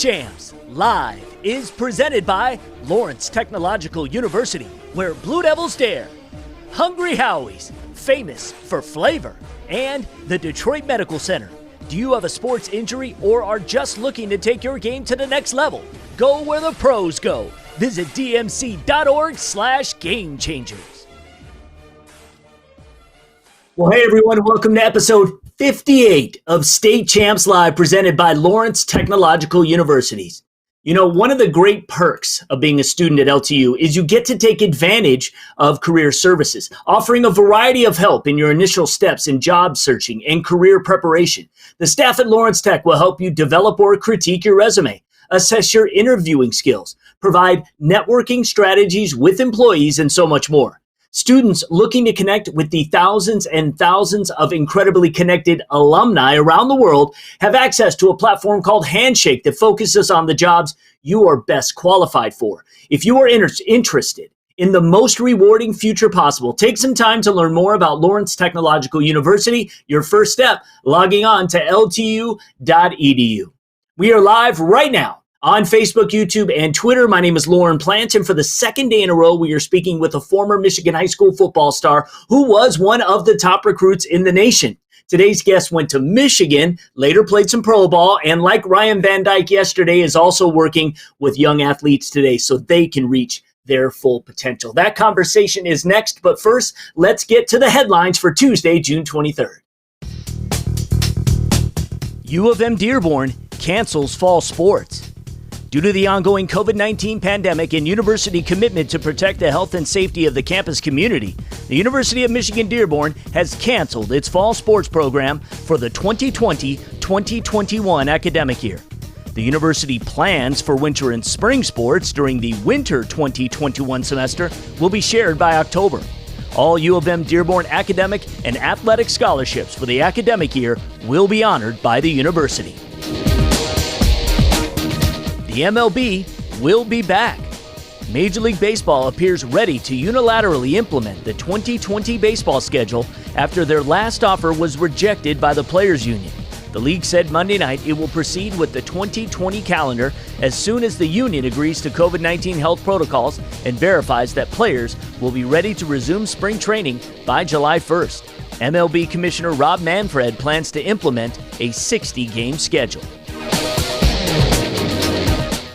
CHAMPS Live is presented by Lawrence Technological University, where Blue Devils dare, Hungry Howie's, famous for flavor, and the Detroit Medical Center. Do you have a sports injury or are just looking to take your game to the next level? Go where the pros go. Visit dmc.org/gamechangers. Well, hey everyone, welcome to episode 58 of State Champs Live, presented by Lawrence Technological Universities. You know, one of the great perks of being a student at LTU is you get to take advantage of career services, offering a variety of help in your initial steps in job searching and career preparation. The staff at Lawrence Tech will help you develop or critique your resume, assess your interviewing skills, provide networking strategies with employees, and so much more. Students looking to connect with the thousands and thousands of incredibly connected alumni around the world have access to a platform called Handshake that focuses on the jobs you are best qualified for. If you are interested in the most rewarding future possible, take some time to learn more about Lawrence Technological University. Your first step, logging on to ltu.edu. We are live right now on Facebook, YouTube, and Twitter. My name is Lauren Plant, and for the second day in a row, we are speaking with a former Michigan high school football star who was one of the top recruits in the nation. Today's guest went to Michigan, later played some pro ball, and like Ryan Van Dyke yesterday, is also working with young athletes today so they can reach their full potential. That conversation is next, but first, let's get to the headlines for Tuesday, June 23rd. U of M Dearborn cancels fall sports. Due to the ongoing COVID-19 pandemic and university commitment to protect the health and safety of the campus community, the University of Michigan Dearborn has canceled its fall sports program for the 2020-2021 academic year. The university plans for winter and spring sports during the winter 2021 semester will be shared by October. All U of M Dearborn academic and athletic scholarships for the academic year will be honored by the university. The MLB will be back. Major League Baseball appears ready to unilaterally implement the 2020 baseball schedule after their last offer was rejected by the Players Union. The league said Monday night it will proceed with the 2020 calendar as soon as the union agrees to COVID-19 health protocols and verifies that players will be ready to resume spring training by July 1st. MLB Commissioner Rob Manfred plans to implement a 60-game schedule.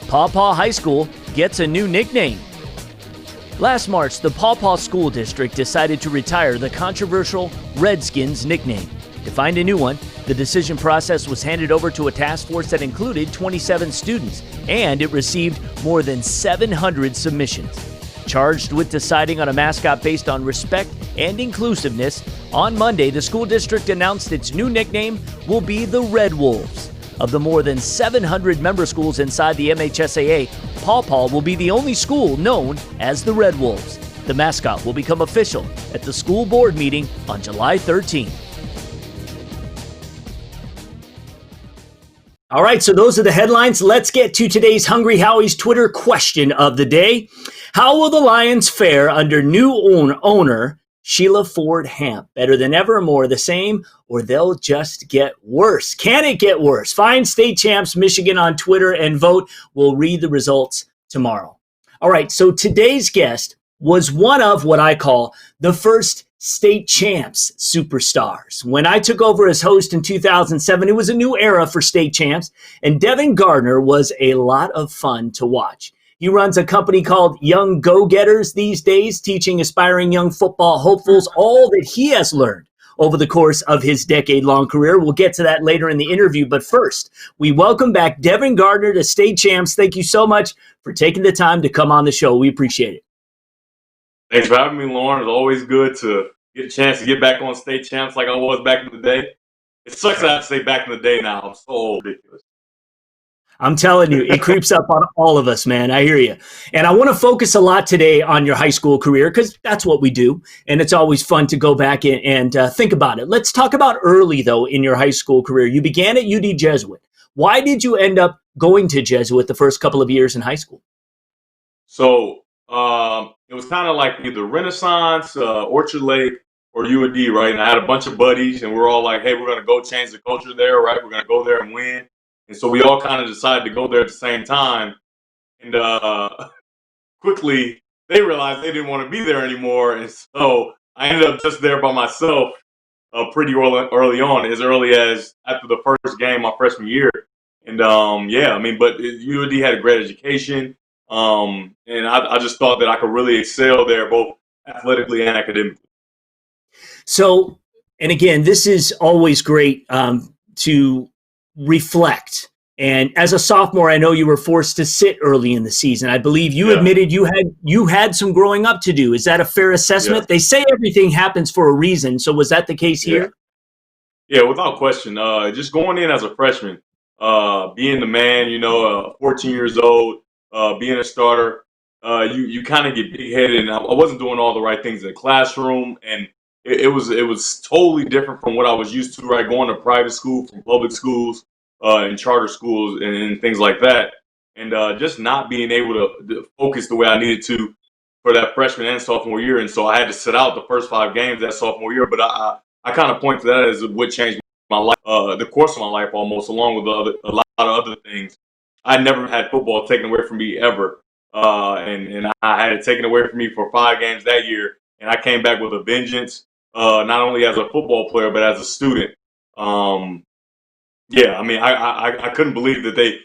Paw Paw High School gets a new nickname. Last March, the Paw Paw School District decided to retire the controversial Redskins nickname. To find a new one, the decision process was handed over to a task force that included 27 students, and it received more than 700 submissions. Charged with deciding on a mascot based on respect and inclusiveness, on Monday, the school district announced its new nickname will be the Red Wolves. Of the more than 700 member schools inside the MHSAA, Paw Paw will be the only school known as the Red Wolves. The mascot will become official at the school board meeting on July 13th. All right, so those are the headlines. Let's get to today's Hungry Howie's Twitter question of the day. How will the Lions fare under new owner Sheila Ford Hamp? Better than ever, more of the same, or they'll just get worse. Can it get worse? Find State Champs Michigan on Twitter and vote. We'll read the results tomorrow. All right, so today's guest was one of what I call the first State Champs superstars. When I took over as host in 2007, it was a new era for State Champs, and Devin Gardner was a lot of fun to watch. He runs a company called Young Go-Getters these days, teaching aspiring young football hopefuls all that he has learned over the course of his decade-long career. We'll get to that later in the interview, but first, we welcome back Devin Gardner to State Champs. Thank you so much for taking the time to come on the show. We appreciate it. Thanks for having me, Lauren. It's always good to get a chance to get back on State Champs like I was back in the day. It sucks that I have to say back in the day now. I'm so ridiculous. I'm telling you, it creeps up on all of us, man. I hear you. And I want to focus a lot today on your high school career because that's what we do. And it's always fun to go back and think about it. Let's talk about early, though, in your high school career. You began at UD Jesuit. Why did you end up going to Jesuit the first couple of years in high school? So it was kind of like either Renaissance, Orchard Lake, or UAD, right? And I had a bunch of buddies, and we're all like, hey, we're going to go change the culture there, right? We're going to go there and win. And so we all kind of decided to go there at the same time. And quickly, they realized they didn't want to be there anymore. And so I ended up just there by myself pretty early on, as early as after the first game my freshman year. And yeah, I mean, but UOD had a great education. And I just thought that I could really excel there, both athletically and academically. So, and again, this is always great to reflect. And as a sophomore, I know you were forced to sit early in the season. I believe you admitted you had some growing up to do. Is that a fair assessment? Yeah. They say everything happens for a reason. So was that the case here? Yeah, without question. Just going in as a freshman, being the man, 14 years old, being a starter, you kind of get big headed, and I wasn't doing all the right things in the classroom, and it was totally different from what I was used to. Right, going to private school, from public schools, and charter schools, and things like that, and just not being able to focus the way I needed to for that freshman and sophomore year, and so I had to sit out the first 5 games that sophomore year, but I kind of point to that as what changed my life, the course of my life almost, along with a lot of other things. I never had football taken away from me ever, and I had it taken away from me for 5 games that year, and I came back with a vengeance, not only as a football player but as a student. Yeah, I mean, I couldn't believe that they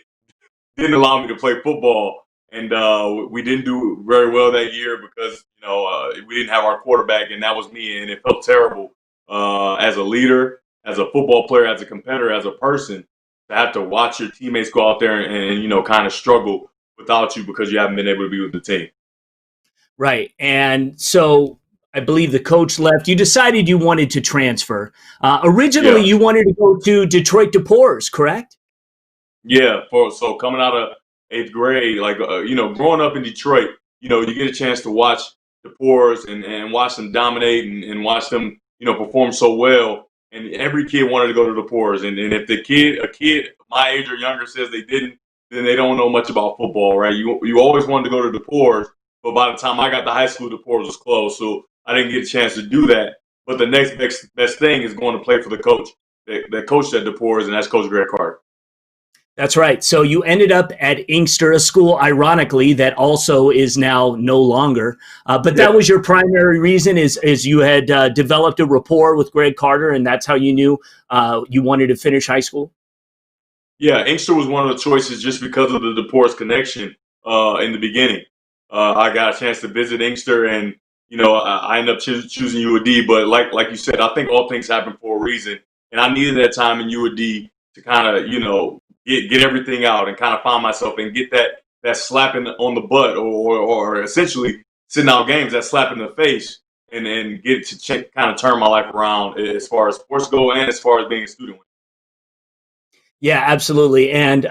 didn't allow me to play football, and we didn't do very well that year because we didn't have our quarterback, and that was me, and it felt terrible as a leader, as a football player, as a competitor, as a person, to have to watch your teammates go out there and kind of struggle without you because you haven't been able to be with the team. Right. And so I believe the coach left. You decided you wanted to transfer. Originally, Yeah. you wanted to go to Detroit DePores, correct? Yeah, so coming out of 8th grade, like growing up in Detroit, you get a chance to watch the Poors and watch them dominate and watch them, perform so well. And every kid wanted to go to the Poors. And if a kid my age or younger says they didn't, then they don't know much about football, right? You always wanted to go to the Poors, but by the time I got to high school, the Poors was closed, so I didn't get a chance to do that. But the next best thing is going to play for the coach that coached at the Poors, and that's Coach Greg Carter. That's right. So you ended up at Inkster, a school, ironically, that also is now no longer. But that was your primary reason is you had developed a rapport with Greg Carter, and that's how you knew you wanted to finish high school? Yeah, Inkster was one of the choices just because of the DePort's connection in the beginning. I got a chance to visit Inkster, and I ended up choosing UOD. But like you said, I think all things happen for a reason, and I needed that time in UOD to kind of get everything out and kind of find myself and get that slapping on the butt or essentially sitting out games, that slap in the face, and get to kind of turn my life around as far as sports go and as far as being a student. Yeah, absolutely. And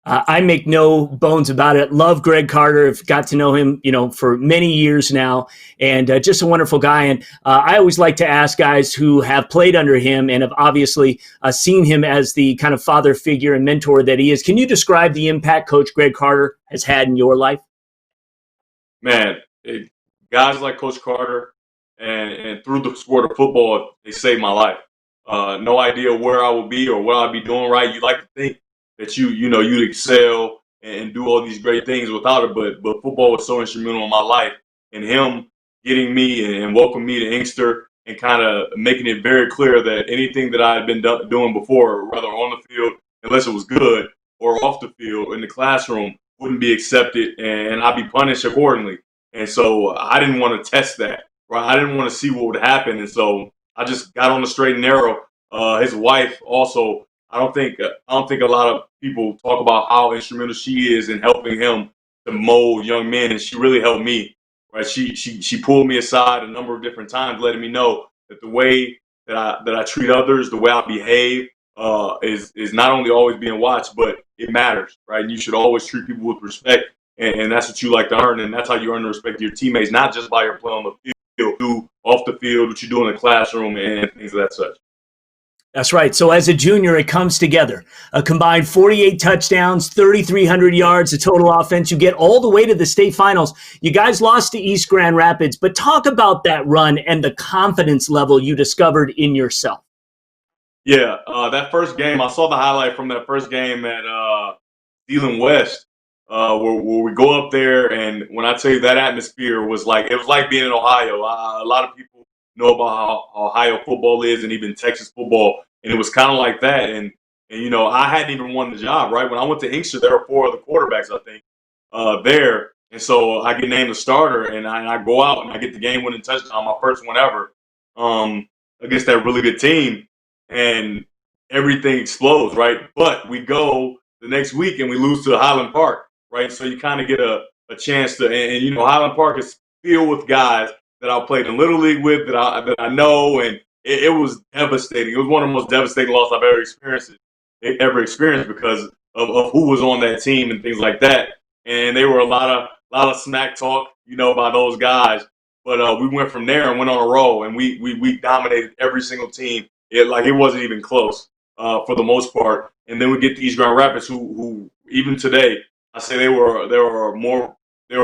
I make no bones about it. Love Greg Carter. I've got to know him, for many years now, and just a wonderful guy. And I always like to ask guys who have played under him and have obviously seen him as the kind of father figure and mentor that he is. Can you describe the impact Coach Greg Carter has had in your life? Man, guys like Coach Carter and through the sport of football, they saved my life. No idea where I would be or what I'd be doing right. You like to think that you'd excel and do all these great things without it, but football was so instrumental in my life, and him getting me and welcoming me to Inkster and kind of making it very clear that anything that I had been doing before, whether on the field, unless it was good, or off the field in the classroom, wouldn't be accepted, and I'd be punished accordingly. And so I didn't want to test that, right? I didn't want to see what would happen, and so I just got on the straight and narrow. His wife also. I don't think a lot of people talk about how instrumental she is in helping him to mold young men, and she really helped me. Right? She pulled me aside a number of different times, letting me know that the way that I treat others, the way I behave, is not only always being watched, but it matters, right? And you should always treat people with respect, and that's what you like to earn, and that's how you earn the respect of your teammates, not just by your play on the field, do off the field, what you do in the classroom, and things of that such. That's right. So as a junior, it comes together. A combined 48 touchdowns, 3,300 yards, a total offense. You get all the way to the state finals. You guys lost to East Grand Rapids, but talk about that run and the confidence level you discovered in yourself. Yeah, that first game, I saw the highlight from that first game at Dealing West, where we go up there, and when I tell you that atmosphere was like, it was like being in Ohio. A lot of people know about how Ohio football is, and even Texas football, and it was kind of like that. And I hadn't even won the job, right? When I went to Inkster, there were four other quarterbacks, I think, there, and so I get named the starter, and I go out and I get the game-winning touchdown, my first one ever, against that really good team, and everything explodes, right? But we go the next week and we lose to Highland Park, right? So you kind of get a chance to, and Highland Park is filled with guys that I played in Little League with, that I know, and it was devastating. It was one of the most devastating losses I've ever experienced because of who was on that team and things like that. And they were a lot of smack talk, by those guys. But we went from there and went on a roll, and we dominated every single team. It wasn't even close for the most part. And then we get to East Grand Rapids, who even today, I say they were a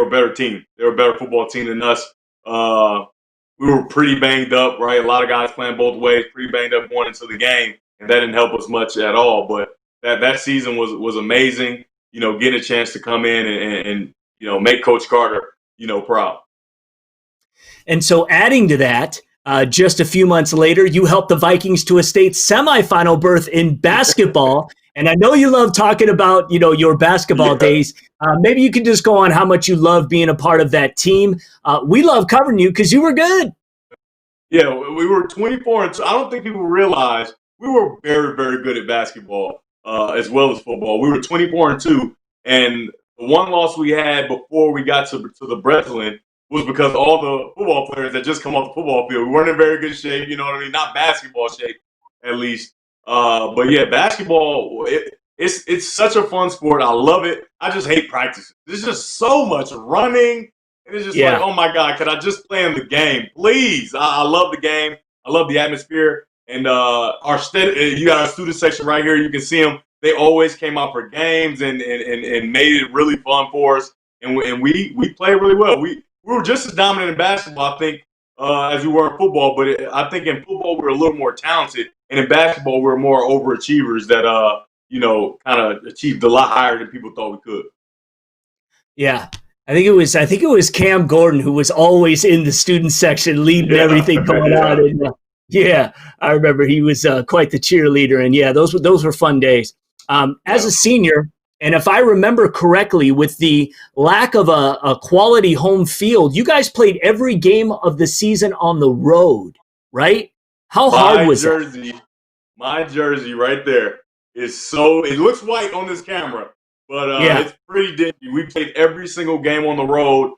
better team. They were a better football team than us. We were pretty banged up, right? A lot of guys playing both ways, pretty banged up going into the game, and that didn't help us much at all. But that season was amazing. Getting a chance to come in and make Coach Carter proud. And so adding to that, just a few months later, you helped the Vikings to a state semifinal berth in basketball. And I know you love talking about, your basketball days. Maybe you could just go on how much you love being a part of that team. We love covering you because you were good. Yeah, we were 24-2. I don't think people realize we were very, very good at basketball as well as football. We were 24-2, and the one loss we had before we got to the Breslin was because all the football players that just come off the football field. We weren't in very good shape, you know what I mean? Not basketball shape, at least. But yeah, basketball, it's such a fun sport. I love it. I just hate practices. There's just so much running. And it's just like, oh my God, can I just play in the game? Please. I love the game. I love the atmosphere. And you got our student section right here. You can see them. They always came out for games and made it really fun for us. And we played really well. We were just as dominant in basketball, I think, as we were in football. But I think in football we were a little more talented, and in basketball we were more overachievers that kind of achieved a lot higher than people thought we could. Yeah. I think it was Cam Gordon who was always in the student section leading everything going on. And, I remember he was quite the cheerleader, and those were fun days. As a senior, and if I remember correctly, with the lack of a quality home field, you guys played every game of the season on the road, right? How hard was that? My jersey right there is it looks white on this camera, but it's pretty dingy. We played every single game on the road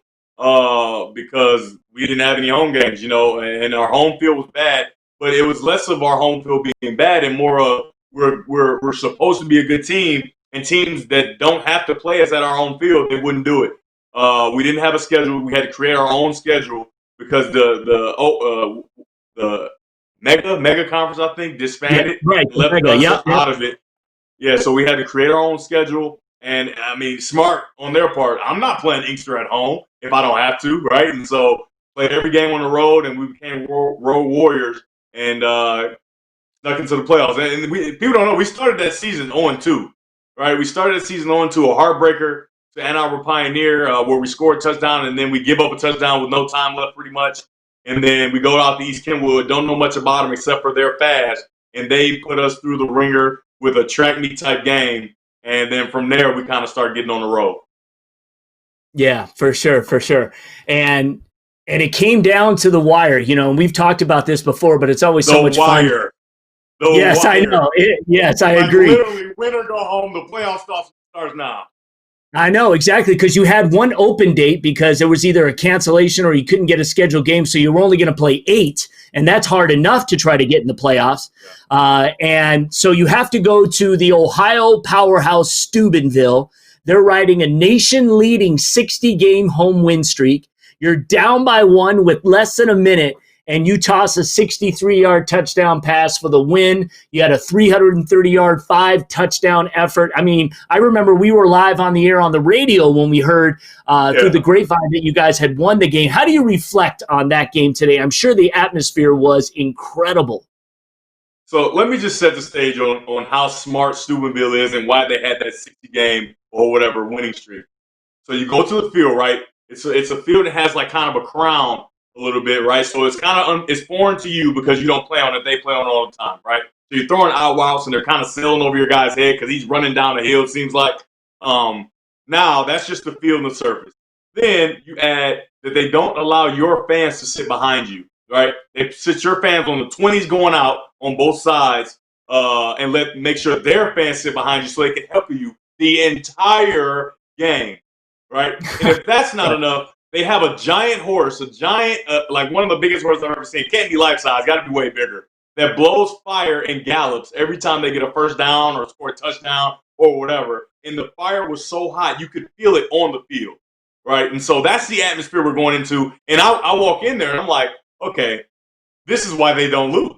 because we didn't have any home games, and our home field was bad. But it was less of our home field being bad and more of we're supposed to be a good team, and teams that don't have to play us at our home field, they wouldn't do it. We didn't have a schedule. We had to create our own schedule because the mega conference, I think, disbanded and left us out of it. Yeah, so we had to create our own schedule. And, I mean, smart on their part. I'm not playing Inkster at home if I don't have to, right? And so played every game on the road, and we became road warriors and snuck into the playoffs. And people don't know, we started that season 0-2, right? We started that season 0-2, a heartbreaker to Ann Arbor Pioneer where we scored a touchdown, and then we give up a touchdown with no time left pretty much. And then we go out to East Kenwood, don't know much about them except for they're fast, and they put us through the ringer with a track meet type game. And then from there, we kind of start getting on the road. Yeah, for sure. And it came down to the wire, and we've talked about this before, but it's always so much fun. Yes, I know. Yes, I agree. Literally, win or go home. The playoff starts now. I know, exactly, because you had one open date because there was either a cancellation or you couldn't get a scheduled game, so you were only going to play 8, and that's hard enough to try to get in the playoffs. And so you have to go to the Ohio powerhouse Steubenville. They're riding a nation-leading 60-game home win streak. You're down by 1 with less than a minute, and you toss a 63-yard touchdown pass for the win. You had a 330-yard 5-touchdown effort. I mean, I remember we were live on the air on the radio when we heard through the grapevine that you guys had won the game. How do you reflect on that game today? I'm sure the atmosphere was incredible. So let me just set the stage on how smart Steubenville is and why they had that 60 game or whatever winning streak. So you go to the field, right? It's a field that has like kind of a crown a little bit, right? So it's kind of it's foreign to you because you don't play on it. They play on it all the time, right? So you're throwing out routes and they're kind of sailing over your guy's head because he's running down the hill. It seems like. Now that's just the field and the surface. Then you add that they don't allow your fans to sit behind you, right? They sit your fans on the 20s going out on both sides, and make sure their fans sit behind you so they can help you the entire game, right? And if that's not enough, they have a giant horse, a giant, like one of the biggest horses I've ever seen. Can't be life size, got to be way bigger. That blows fire and gallops every time they get a first down or score a touchdown or whatever. And the fire was so hot, you could feel it on the field, right? And so that's the atmosphere we're going into. And I walk in there and I'm like, okay, this is why they don't lose,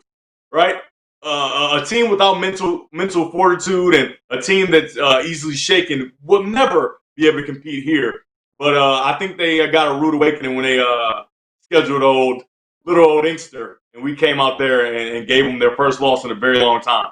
right? A team without mental fortitude and a team that's easily shaken will never be able to compete here. But I think they got a rude awakening when they scheduled little old Inkster, and we came out there and gave them their first loss in a very long time.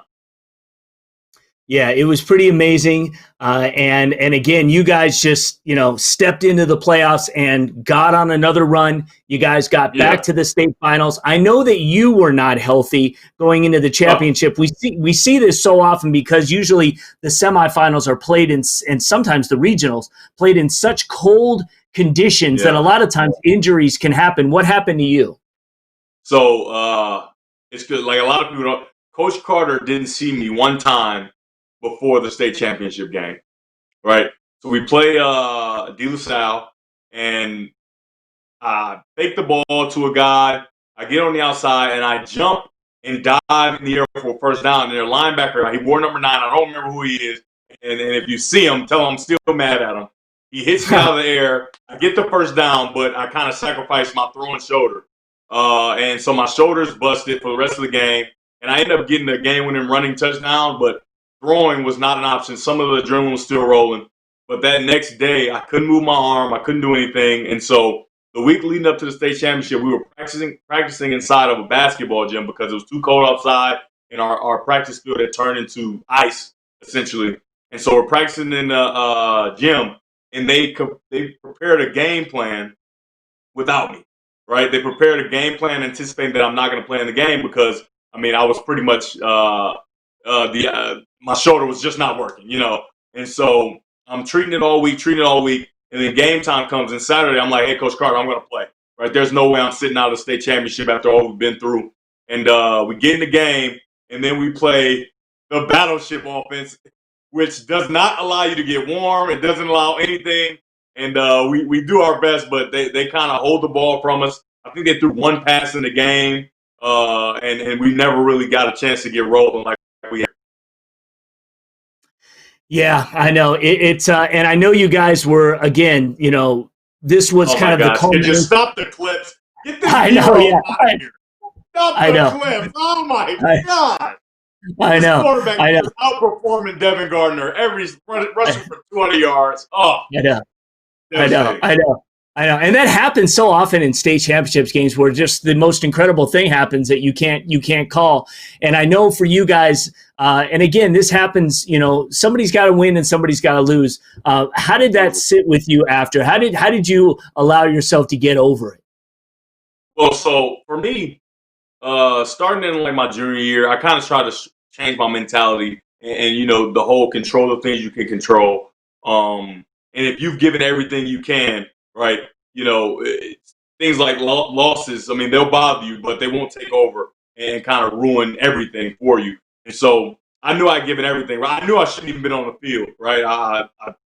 Yeah, it was pretty amazing. And again, you guys just, stepped into the playoffs and got on another run. You guys got back to the state finals. I know that you were not healthy going into the championship. We see this so often because usually the semifinals are played in, and sometimes the regionals played in such cold conditions that a lot of times injuries can happen. What happened to you? So it's good. Like a lot of people don't. Coach Carter didn't see me one time before the state championship game, right? So we play De La Salle, and I fake the ball to a guy. I get on the outside, and I jump and dive in the air for a first down. And their linebacker, he wore number 9. I don't remember who he is. And if you see him, tell him I'm still mad at him. He hits me out of the air. I get the first down, but I kind of sacrificed my throwing shoulder. And so my shoulder's busted for the rest of the game. And I end up getting a game-winning running touchdown, but throwing was not an option. Some of the adrenaline was still rolling. But that next day, I couldn't move my arm. I couldn't do anything. And so the week leading up to the state championship, we were practicing inside of a basketball gym because it was too cold outside, and our practice field had turned into ice, essentially. And so we're practicing in the gym, and they prepared a game plan without me, right? They prepared a game plan anticipating that I'm not going to play in the game because, I was pretty much my shoulder was just not working, And so I'm treating it all week, and then game time comes, and Saturday I'm like, hey, Coach Carter, I'm going to play, right? There's no way I'm sitting out of the state championship after all we've been through. And we get in the game, and then we play the battleship offense, which does not allow you to get warm. It doesn't allow anything. And we do our best, but they kind of hold the ball from us. I think they threw one pass in the game, and we never really got a chance to get rolling like we had. Yeah, I know. It's and I know you guys were, again, this was kind of the culmination. Could you stop the clips? Get this I know, yeah. out of here. Stop the clips. Oh, my God. I know. Quarterback was outperforming Devin Gardner rushing for 200 yards. Oh, I know. And that happens so often in state championships games where just the most incredible thing happens that you can't call. And I know for you guys, and again, this happens, somebody's got to win and somebody's got to lose. How did that sit with you after? How did you allow yourself to get over it? Well, so for me, starting in like my junior year, I kind of tried to change my mentality and the whole control of things you can control. And if you've given everything you can, right, things like losses, they'll bother you, but they won't take over and kind of ruin everything for you. And so I knew I'd given everything. Right? I knew I shouldn't even been on the field, right? I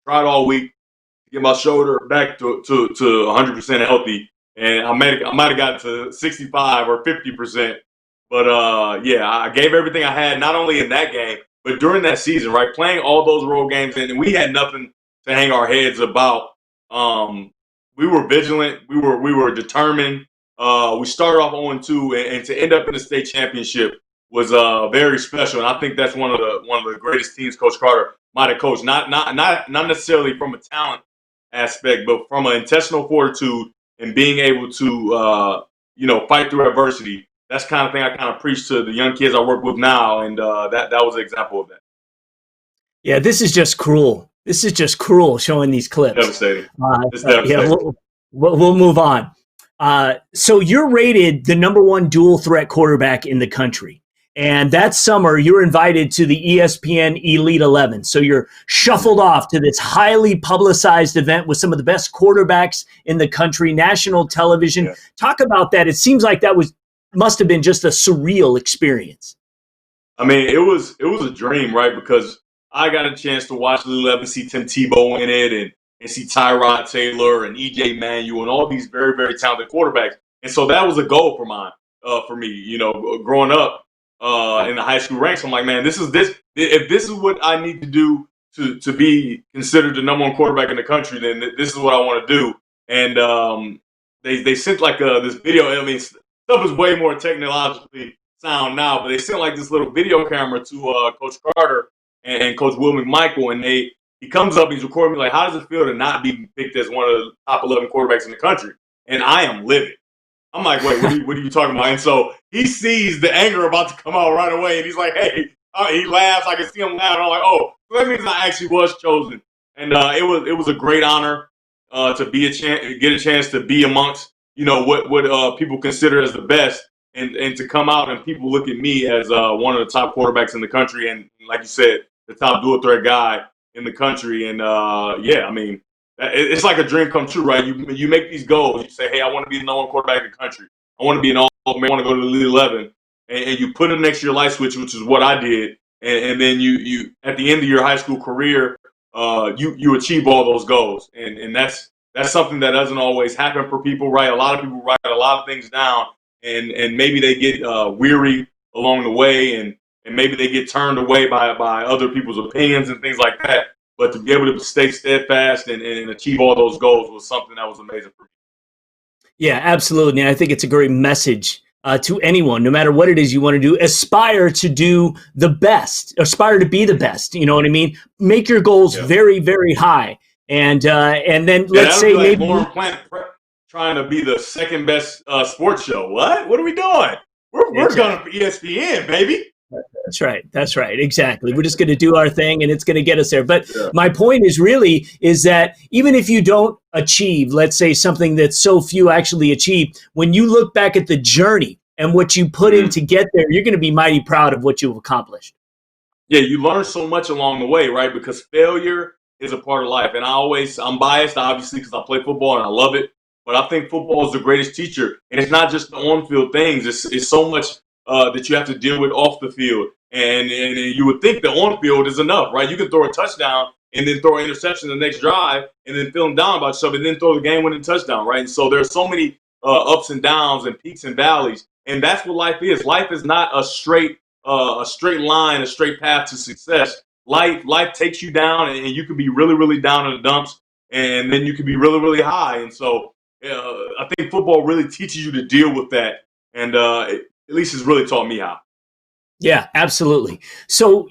tried all week to get my shoulder back to 100% healthy. And I might have gotten to 65 or 50%. But, I gave everything I had, not only in that game, but during that season, right? Playing all those road games, and we had nothing to hang our heads about. We were vigilant. We were determined. We started off 0-2, and to end up in the state championship was very special. And I think that's one of the greatest teams Coach Carter might have coached. Not necessarily from a talent aspect, but from an intentional fortitude and being able to fight through adversity. that's kind of thing I kind of preach to the young kids I work with now, and that was an example of that. Yeah, this is just cruel. This is just cruel showing these clips. Devastating. It's Yeah, devastating. we'll move on. So you're rated the number one dual threat quarterback in the country. And that summer, you're invited to the ESPN Elite 11. So you're shuffled off to this highly publicized event with some of the best quarterbacks in the country, national television. Yeah. Talk about that. It seems like that must have been just a surreal experience. I mean, it was a dream, right? Because I got a chance to watch Elite 11, see Tim Tebow in it, and see Tyrod Taylor and EJ Manuel and all these very, very talented quarterbacks. And so that was a goal for me, you know, growing up in the high school ranks. I'm like, man, if this is what I need to do to be considered the number one quarterback in the country, then this is what I want to do. And they sent like this video. I mean, stuff is way more technologically sound now, but they sent like this little video camera to Coach Carter and Coach Will McMichael, and he comes up, he's recording me like, how does it feel to not be picked as one of the top 11 quarterbacks in the country? And I am livid. I'm like, wait, what are you talking about? And so he sees the anger about to come out right away, and he's like, hey, he laughs. I can see him laugh. I'm like, oh, so that means I actually was chosen. And it was a great honor to get a chance to be amongst, you know, what people consider as the best, and to come out and people look at me as one of the top quarterbacks in the country, and like you said, the top dual threat guy in the country. And yeah, I mean, it's like a dream come true, right? You make these goals. You say, hey, I want to be the number one quarterback in the country. I want to be an All-American. I want to go to the Elite 11. And you put it next to your light switch, which is what I did. And then you at the end of your high school career, you achieve all those goals. And that's something that doesn't always happen for people, right? A lot of people write a lot of things down, and maybe they get weary along the way, and maybe they get turned away by other people's opinions and things like that. But to be able to stay steadfast and achieve all those goals was something that was amazing for me. Yeah, absolutely. And I think it's a great message to anyone, no matter what it is you want to do. Aspire to do the best. Aspire to be the best. You know what I mean? Make your goals very, very high. And then let's say like maybe Lauren Plant trying to be the second best sports show. What are we doing? We're going for ESPN, baby. That's right. Exactly. We're just going to do our thing, and it's going to get us there. But my point is that even if you don't achieve, let's say, something that so few actually achieve, when you look back at the journey and what you put in to get there, you're going to be mighty proud of what you've accomplished. Yeah, you learn so much along the way, right? Because failure is a part of life. And I'm biased, obviously, because I play football and I love it. But I think football is the greatest teacher. And it's not just the on-field things. It's so much that you have to deal with off the field. And you would think the on-field is enough, right? You can throw a touchdown and then throw an interception the next drive and then feeling down about yourself and then throw the game-winning touchdown, right? And so there's so many ups and downs and peaks and valleys. And that's what life is. Life is not a straight line, a straight path to success. Life takes you down, and you can be really, really down in the dumps, and then you can be really, really high. And so I think football really teaches you to deal with that, and at least it's really taught me how. Yeah, absolutely. So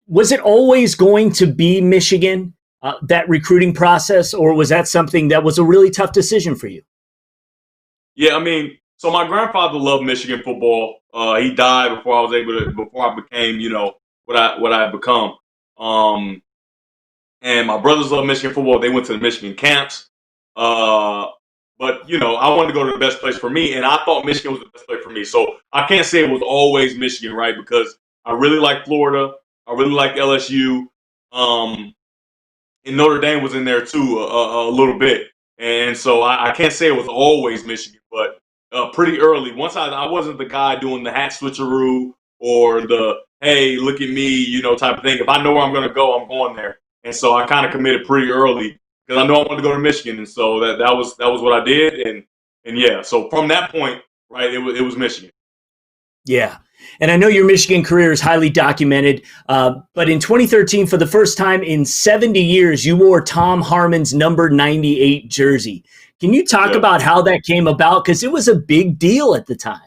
was it always going to be Michigan, that recruiting process, or was that something that was a really tough decision for you? Yeah, I mean, so my grandfather loved Michigan football. He died before I became, you know, what I had become. And my brothers love Michigan football. They went to the Michigan camps. But, you know, I wanted to go to the best place for me, and I thought Michigan was the best place for me. So I can't say it was always Michigan, right? Because I really like Florida. I really like LSU. And Notre Dame was in there, too, a little bit. And so I can't say it was always Michigan, but pretty early. Once I wasn't the guy doing the hat switcheroo or the, hey, look at me, you know, type of thing. If I know where I'm going to go, I'm going there. And so I kind of committed pretty early because I know I wanted to go to Michigan. And so that was what I did. And yeah, so from that point, right, it was Michigan. Yeah. And I know your Michigan career is highly documented, but in 2013, for the first time in 70 years, you wore Tom Harmon's number 98 jersey. Can you talk about how that came about? Because it was a big deal at the time.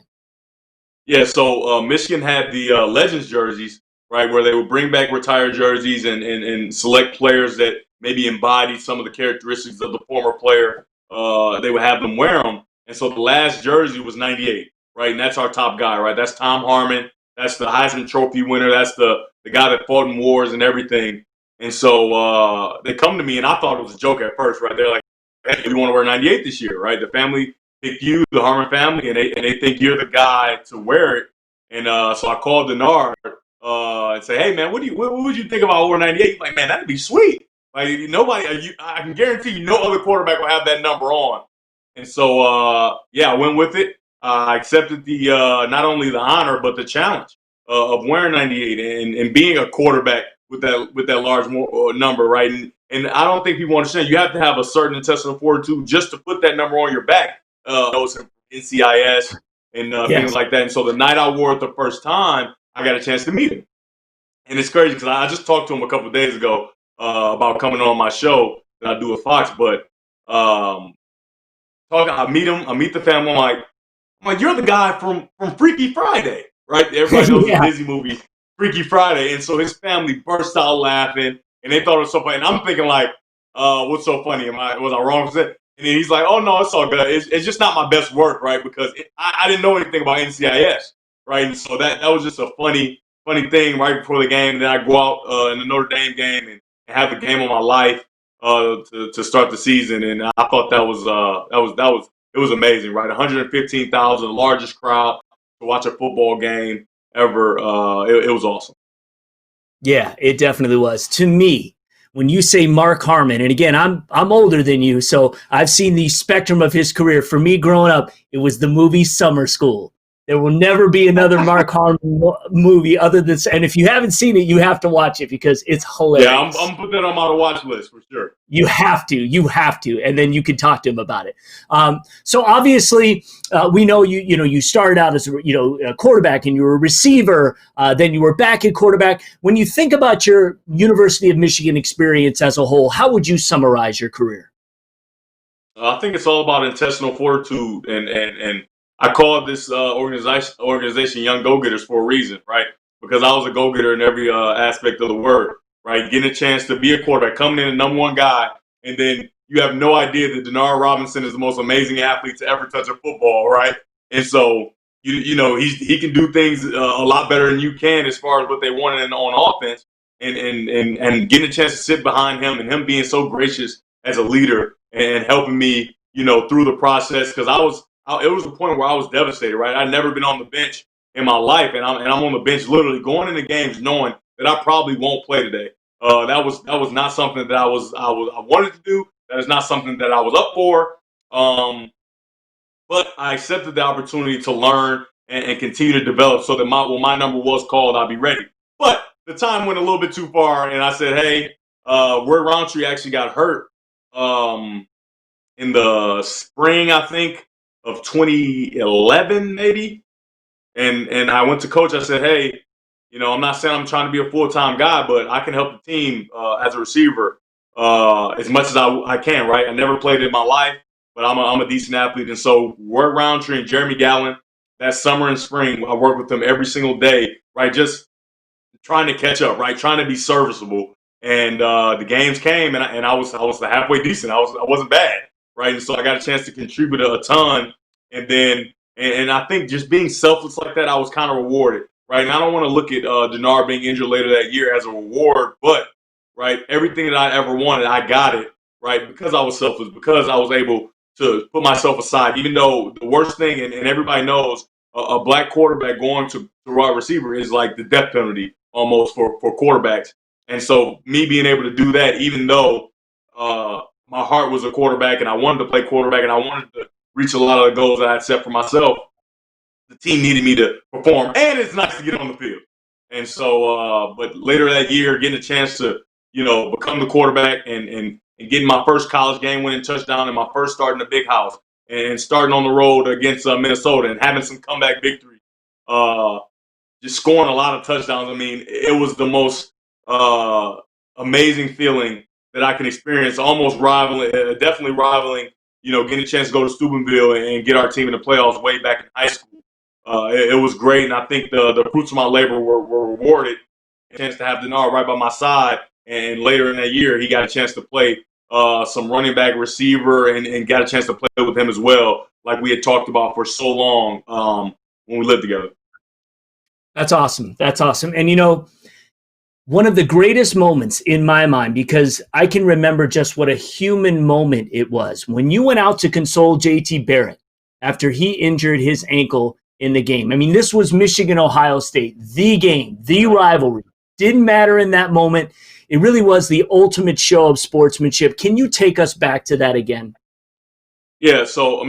Yeah, so Michigan had the Legends jerseys, right, where they would bring back retired jerseys and select players that maybe embodied some of the characteristics of the former player. They would have them wear them. And so the last jersey was 98. right? And that's our top guy, right? That's Tom Harmon. That's the Heisman Trophy winner. That's the guy that fought in wars and everything. And so they come to me, and I thought it was a joke at first, right? They're like, "Hey, you want to wear 98 this year, right?" The family picked you, the Harmon family, and they think you're the guy to wear it. And so I called Denard and say, "Hey, man, what would you think about wearing 98?" He's like, "Man, that'd be sweet. Like nobody, I can guarantee you, no other quarterback will have that number on." And so I went with it. I accepted the not only the honor but the challenge of wearing 98 and being a quarterback with that large number, right? And I don't think people understand. You have to have a certain intestinal fortitude just to put that number on your back. Those NCIS and things like that. And so the night I wore it the first time, I got a chance to meet him. And it's crazy because I just talked to him a couple of days ago about coming on my show that I do with Fox. But I meet him, I meet the family. I'm like, you're the guy from Freaky Friday, right? Everybody knows the Disney movie Freaky Friday, and so his family burst out laughing, and they thought it was so funny. And I'm thinking like, what's so funny? Was I wrong with it? And then he's like, oh no, it's all good. It's just not my best work, right? Because I didn't know anything about NCIS, right? And so that was just a funny thing right before the game. And then I go out in the Notre Dame game and have the game of my life to start the season, and I thought that was it was amazing, right? 115,000, the largest crowd to watch a football game ever. It was awesome. Yeah, it definitely was. To me, when you say Mark Harmon, and again, I'm older than you, so I've seen the spectrum of his career. For me, growing up, it was the movie Summer School. There will never be another Mark Harmon movie other than, and if you haven't seen it, you have to watch it because it's hilarious. Yeah, I'm putting that on my watch list for sure. You have to, and then you can talk to him about it. So obviously, we know you started out as a quarterback, and you were a receiver. Then you were back at quarterback. When you think about your University of Michigan experience as a whole, how would you summarize your career? I think it's all about intestinal fortitude, and I call this organization Young Go-Getters for a reason, right? Because I was a go-getter in every aspect of the word, right? Getting a chance to be a quarterback, coming in the number one guy, and then you have no idea that Denard Robinson is the most amazing athlete to ever touch a football, right? And so you know he can do things a lot better than you can as far as what they wanted on offense, and getting a chance to sit behind him and him being so gracious as a leader and helping me, through the process because it was a point where I was devastated, right? I'd never been on the bench in my life, and I'm on the bench literally going into games knowing that I probably won't play today. That was not something that I wanted to do. That is not something that I was up for. But I accepted the opportunity to learn and continue to develop so that when my number was called, I'd be ready. But the time went a little bit too far, and I said, hey, Word Roundtree actually got hurt in the spring, I think, of 2011, maybe. And I went to coach. I said, hey, I'm not saying I'm trying to be a full-time guy, but I can help the team as a receiver as much as I can, right? I never played in my life, but I'm a decent athlete. And so Word Roundtree and Jeremy Gallen, that summer and spring, I worked with them every single day, right? Just trying to catch up, right? Trying to be serviceable. And the games came, and I was halfway decent. I wasn't bad, right? And so I got a chance to contribute a ton. And then and I think just being selfless like that, I was kind of rewarded, right? And I don't want to look at Denard being injured later that year as a reward, but right, everything that I ever wanted, I got it, right? Because I was selfless, because I was able to put myself aside. Even though the worst thing, and everybody knows, a black quarterback going to wide receiver is like the death penalty almost for quarterbacks. And so me being able to do that, even though my heart was a quarterback and I wanted to play quarterback and I wanted to reach a lot of the goals that I had set for myself, the team needed me to perform. And it's nice to get on the field. And so, but later that year, getting a chance to, become the quarterback and getting my first college game winning touchdown and my first start in the big house and starting on the road against Minnesota and having some comeback victory, just scoring a lot of touchdowns. I mean, it was the most amazing feeling that I can experience, almost definitely rivaling, getting a chance to go to Steubenville and get our team in the playoffs way back in high school. It was great, and I think the fruits of my labor were rewarded. A chance to have Denard right by my side, and later in that year, he got a chance to play some running back, receiver, and got a chance to play with him as well, like we had talked about for so long. when we lived together. That's awesome. That's awesome. And one of the greatest moments in my mind, because I can remember just what a human moment it was when you went out to console JT Barrett after he injured his ankle in the game. I mean, this was Michigan, Ohio State, the game, the rivalry. Didn't matter in that moment. It really was the ultimate show of sportsmanship. Can you take us back to that again? Yeah. So,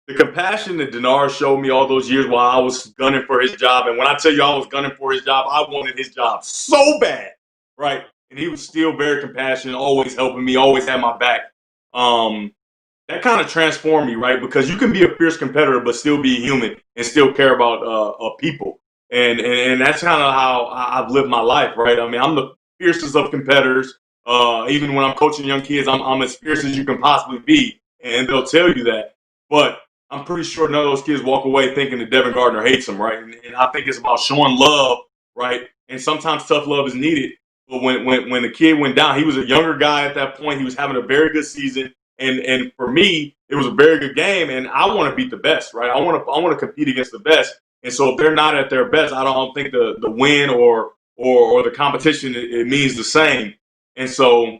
the compassion that Denard showed me all those years while I was gunning for his job. And when I tell you I was gunning for his job, I wanted his job so bad, right? And he was still very compassionate, always helping me, always had my back. That kind of transformed me, right? Because you can be a fierce competitor, but still be human and still care about people. And that's kind of how I've lived my life, right? I mean, I'm the fiercest of competitors. Even when I'm coaching young kids, I'm as fierce as you can possibly be. And they'll tell you that. But I'm pretty sure none of those kids walk away thinking that Devin Gardner hates them, right? And I think it's about showing love, right? And sometimes tough love is needed. But when the kid went down, he was a younger guy at that point. He was having a very good season. And for me, it was a very good game, and I want to beat the best, right? I want to compete against the best. And so if they're not at their best, I don't think the win or the competition it means the same. And so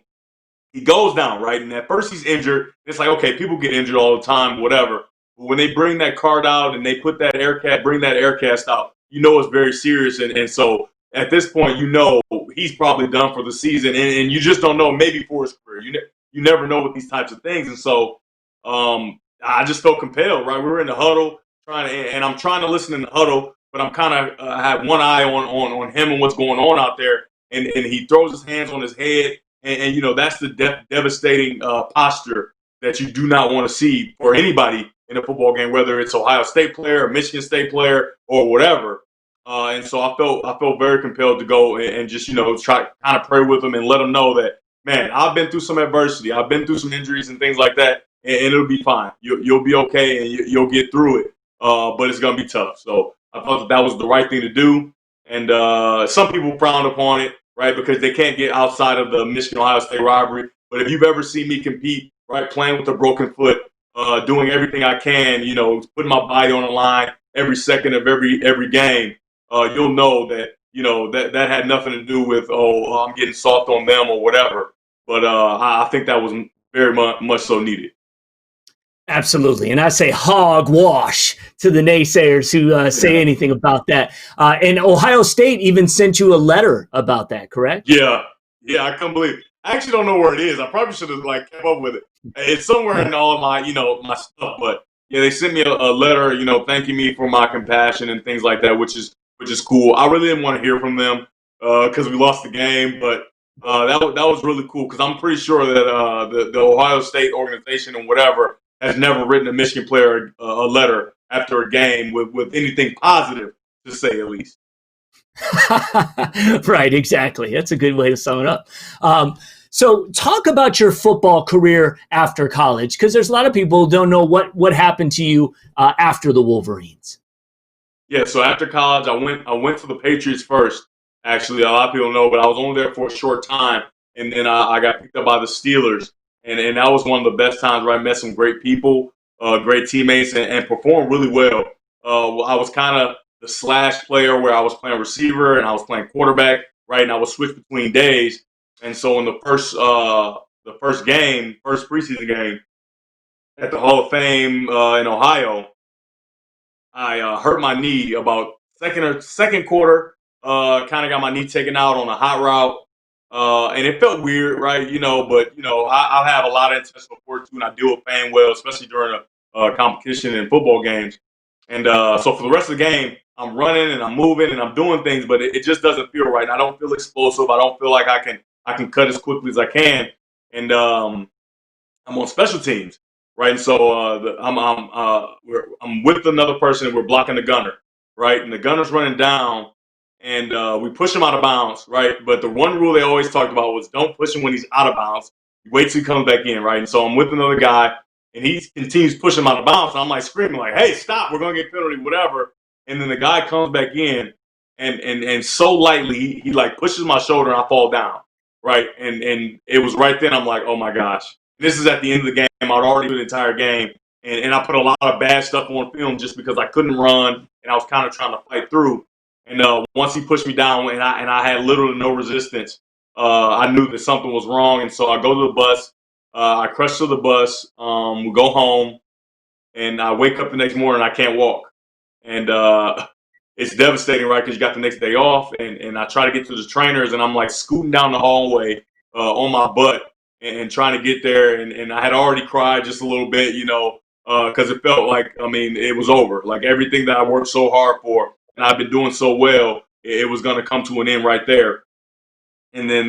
he goes down, right? And at first he's injured. It's like, okay, people get injured all the time, whatever. But when they bring that card out and they put that bring that air cast out, it's very serious. And so at this point, he's probably done for the season. And you just don't know, maybe for his career. You never know with these types of things. And so I just felt compelled, right? We were in the huddle and I'm trying to listen in the huddle, but I'm kind of have one eye on him and what's going on out there. And he throws his hands on his head. And that's the devastating posture that you do not want to see for anybody in a football game, whether it's Ohio State player, or Michigan State player, or whatever. And so I felt very compelled to go and just try kind of pray with them and let them know that, man, I've been through some adversity, I've been through some injuries and things like that, and it'll be fine. You'll be okay, and you'll get through it. But it's gonna be tough. So I thought that was the right thing to do. And some people frowned upon it, right, because they can't get outside of the Michigan-Ohio State rivalry. But if you've ever seen me compete, right, playing with a broken foot, doing everything I can, putting my body on the line every second of every game, you'll know that, that had nothing to do with, I'm getting soft on them or whatever. But I think that was very much so needed. Absolutely. And I say hogwash to the naysayers who say anything about that. And Ohio State even sent you a letter about that, correct? Yeah. Yeah, I can't believe it. I actually don't know where it is. I probably should have kept up with it. It's somewhere in all of my, my stuff. But yeah, they sent me a letter, thanking me for my compassion and things like that, which is cool. I really didn't want to hear from them because we lost the game, but that was really cool because I'm pretty sure that the Ohio State organization and whatever has never written a Michigan player a letter after a game with anything positive to say, at least. Right, exactly. That's a good way to sum it up. So talk about your football career after college, because there's a lot of people who don't know what happened to you after the Wolverines. Yeah, so after college, I went to the Patriots first. Actually, a lot of people know, but I was only there for a short time, and then I got picked up by the Steelers, and that was one of the best times where I met some great people, great teammates, and performed really well. I was kind of the slash player where I was playing receiver and I was playing quarterback, right? And I would switch between days. And so in the first preseason game at the Hall of Fame in Ohio, I hurt my knee about second quarter. Kind of got my knee taken out on a hot route, and it felt weird, right? But I have a lot of intentional fortitude, and I deal with pain well, especially during a competition in football games. And so for the rest of the game, I'm running and I'm moving and I'm doing things, but it just doesn't feel right. And I don't feel explosive. I don't feel like I can cut as quickly as I can. And I'm on special teams, right? And so I'm with another person and we're blocking the gunner, right? And the gunner's running down, and we push him out of bounds, right? But the one rule they always talked about was don't push him when he's out of bounds. You wait till he comes back in, right? And so I'm with another guy, and he continues pushing him out of bounds. And I'm like screaming, like, "Hey, stop! We're gonna get penalty, whatever." And then the guy comes back in, and so lightly he like pushes my shoulder, and I fall down, right? And it was right then I'm like, "Oh my gosh." This is at the end of the game. I'd already been the entire game. and I put a lot of bad stuff on film just because I couldn't run and I was kind of trying to fight through. And once he pushed me down and I had little to no resistance, I knew that something was wrong. And so I go to the bus. I crush to the bus. We go home, and I wake up the next morning and I can't walk. And it's devastating, right? Because you got the next day off, and I try to get to the trainers, and I'm like scooting down the hallway on my butt and trying to get there. And I had already cried just a little bit, because it felt like, I mean, it was over. Like everything that I worked so hard for and I've been doing so well, it was going to come to an end right there. And then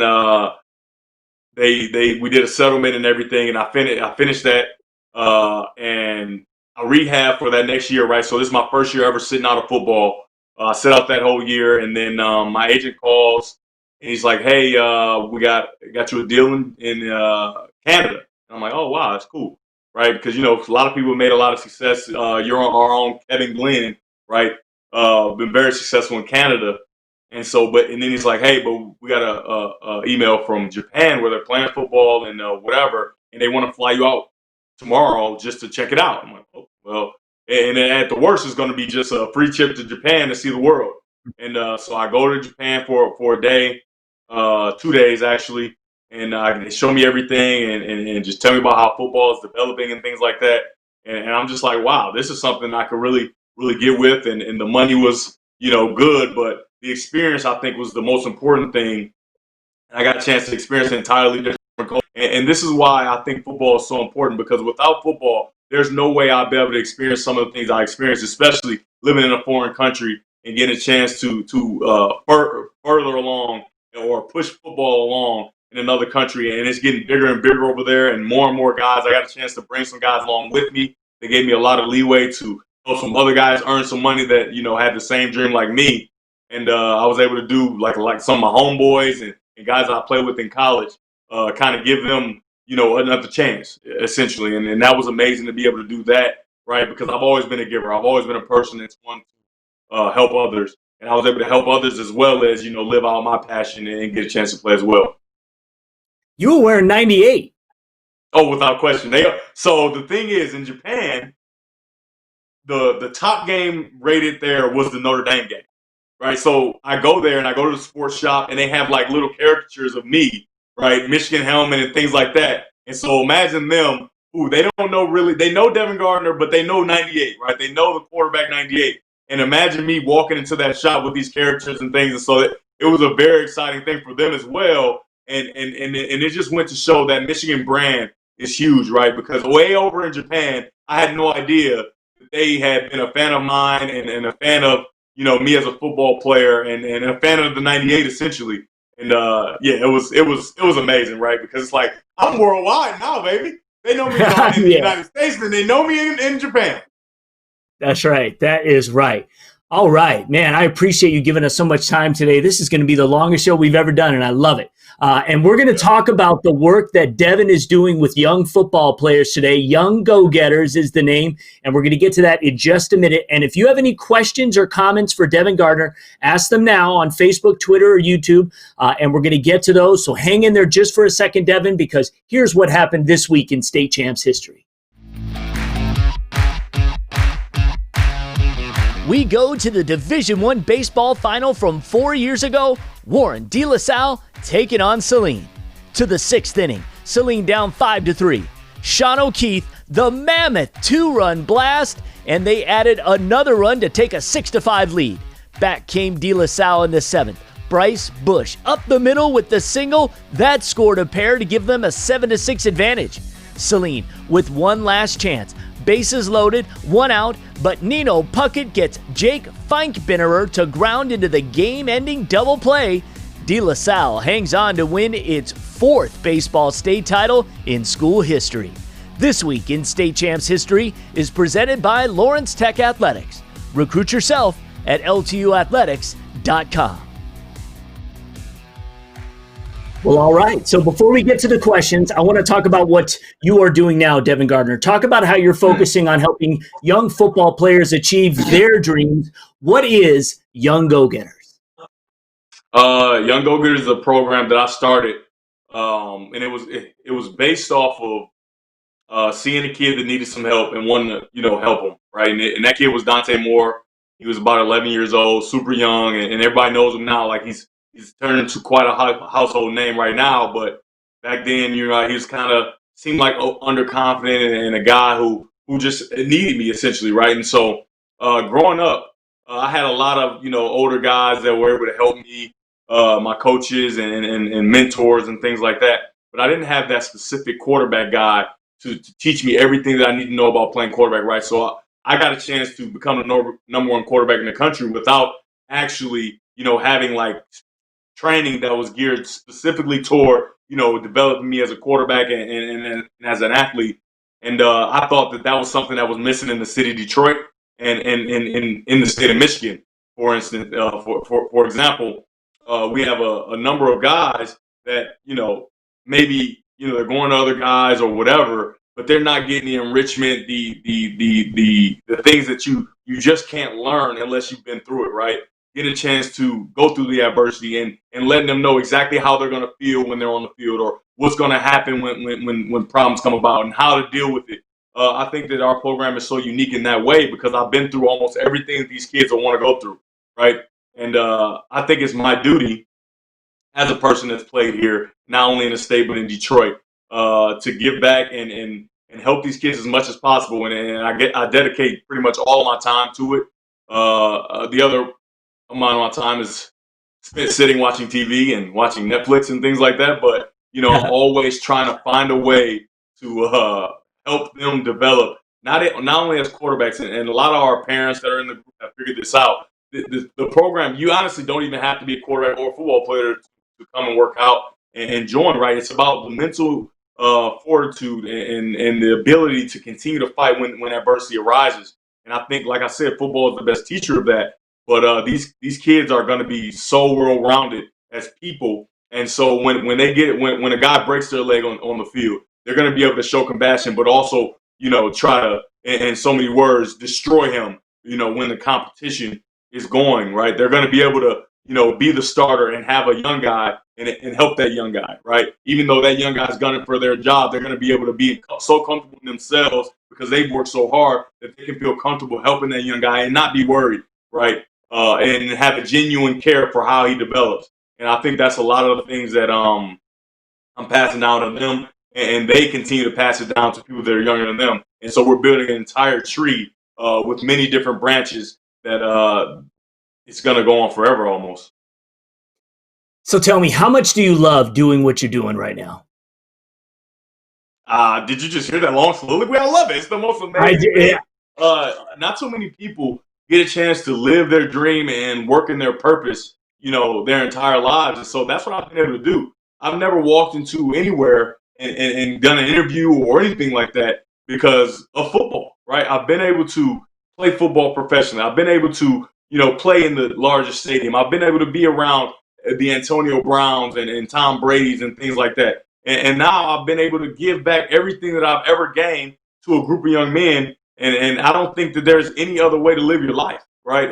we did a settlement and everything, and I finished that, and I rehab for that next year, right? So this is my first year ever sitting out of football. I set out that whole year, and then my agent calls and he's like, "Hey, we got you a deal in Canada." And I'm like, "Oh wow, that's cool, right?" Because a lot of people made a lot of success. You're on our own Kevin Glenn, right? Been very successful in Canada. And so, and then he's like, "Hey, but we got a email from Japan where they're playing football and whatever, and they want to fly you out tomorrow just to check it out." I'm like, "Oh, well," and then at the worst, it's going to be just a free trip to Japan to see the world. And so I go to Japan for a day, 2 days actually, and they show me everything and just tell me about how football is developing and things like that. And I'm just like, wow, this is something I could really get with, and the money was good, but the experience I think was the most important thing. I got a chance to experience an entirely different culture. And this is why I think football is so important, because without football, there's no way I'd be able to experience some of the things I experienced, especially living in a foreign country and getting a chance to further along or push football along in another country. And it's getting bigger and bigger over there, and more guys. I got a chance to bring some guys along with me. They gave me a lot of leeway to help some other guys earn some money that had the same dream like me. And I was able to do like some of my homeboys and guys I played with in college, kind of give them, another chance, essentially. And that was amazing to be able to do that, right? Because I've always been a giver. I've always been a person that's wanted to help others. And I was able to help others as well as, live out my passion and get a chance to play as well. You were wearing 98. Oh, without question. So the thing is, in Japan, the top game rated there was the Notre Dame game. Right, so I go there and I go to the sports shop and they have like little caricatures of me, right, Michigan helmet and things like that. And so imagine them who they don't know really. They know Devin Gardner, but they know 98, right? They know the quarterback 98. And imagine me walking into that shop with these characters and things. And so it was a very exciting thing for them as well. And it just went to show that Michigan brand is huge, right? Because way over in Japan, I had no idea that they had been a fan of mine and a fan of me as a football player and a fan of the 98 essentially. And yeah, it was amazing, right? Because it's like, I'm worldwide now, baby. They know me in the United States, and they know me in Japan. That's right. That is right. All right, man, I appreciate you giving us so much time today. This is going to be the longest show we've ever done, and I love it. And we're going to talk about the work that Devin is doing with young football players today. Young Go-Getters is the name, and we're going to get to that in just a minute. And if you have any questions or comments for Devin Gardner, ask them now on Facebook, Twitter, or YouTube, and we're going to get to those. So hang in there just for a second, Devin, because here's what happened this week in State Champs history. We go to the Division I baseball final from 4 years ago. Warren De La Salle taking on Saline. To the 6th inning, Saline down 5-3. Sean O'Keefe, the mammoth 2-run blast, and they added another run to take a 6-5 lead. Back came De La Salle in the 7th. Bryce Bush up the middle with the single. That scored a pair to give them a 7-6 advantage. Saline with one last chance. Bases loaded, 1 out, but Nino Puckett gets Jake Finkbinnerer to ground into the game-ending double play. De La Salle hangs on to win its 4th baseball state title in school history. This week in State Champs history is presented by Lawrence Tech Athletics. Recruit yourself at ltuathletics.com. Well, all right. So before we get to the questions, I want to talk about what you are doing now, Devin Gardner. Talk about how you're focusing on helping young football players achieve their dreams. What is Young Go-Getters? Young Go-Getters is a program that I started, and it was based off of seeing a kid that needed some help and wanting to, help him, right? And that kid was Dante Moore. He was about 11 years old, super young, and everybody knows him now. Like he's turned into quite a household name right now. But back then, he was kind of seemed like underconfident and a guy who just needed me essentially, right? And so growing up, I had a lot of older guys that were able to help me, my coaches and mentors and things like that. But I didn't have that specific quarterback guy to teach me everything that I need to know about playing quarterback, right? So I got a chance to become the number one quarterback in the country without actually, having like training that was geared specifically toward, developing me as a quarterback and as an athlete. And I thought that was something that was missing in the city of Detroit and in the state of Michigan, for instance. For example, we have a number of guys that, maybe, they're going to other guys or whatever, but they're not getting the enrichment, the things that you just can't learn unless you've been through it, right? Get a chance to go through the adversity and letting them know exactly how they're going to feel when they're on the field or what's going to happen when problems come about and how to deal with it. I think that our program is so unique in that way because I've been through almost everything that these kids will want to go through, right? And I think it's my duty as a person that's played here, not only in the state but in Detroit, to give back and help these kids as much as possible. And I dedicate pretty much all of my time to it. The other amount of my time is spent sitting watching TV and watching Netflix and things like that. But I'm always trying to find a way to help them develop not only as quarterbacks and a lot of our parents that are in the group have figured this out. The program, you honestly don't even have to be a quarterback or a football player to come and work out and join. Right, it's about the mental fortitude and the ability to continue to fight when adversity arises. And I think, like I said, football is the best teacher of that. But these kids are going to be so well-rounded as people, and so when they get when a guy breaks their leg on the field, they're going to be able to show compassion, but also try to, in so many words, destroy him. When the competition is going right, they're going to be able to be the starter and have a young guy and help that young guy, right? Even though that young guy's gunning for their job, they're going to be able to be so comfortable in themselves because they've worked so hard that they can feel comfortable helping that young guy and not be worried, right? And have a genuine care for how he develops. And I think that's a lot of the things that I'm passing down to them, and they continue to pass it down to people that are younger than them. And so we're building an entire tree with many different branches that it's going to go on forever almost. So tell me, how much do you love doing what you're doing right now? Did you just hear that long soliloquy? I love it. It's the most amazing thing. Not too many people get a chance to live their dream and work in their purpose, their entire lives. And so that's what I've been able to do. I've never walked into anywhere and done an interview or anything like that because of football, right? I've been able to play football professionally. I've been able to, play in the largest stadium. I've been able to be around the Antonio Browns and Tom Brady's and things like that. And now I've been able to give back everything that I've ever gained to a group of young men. And I don't think that there's any other way to live your life, right?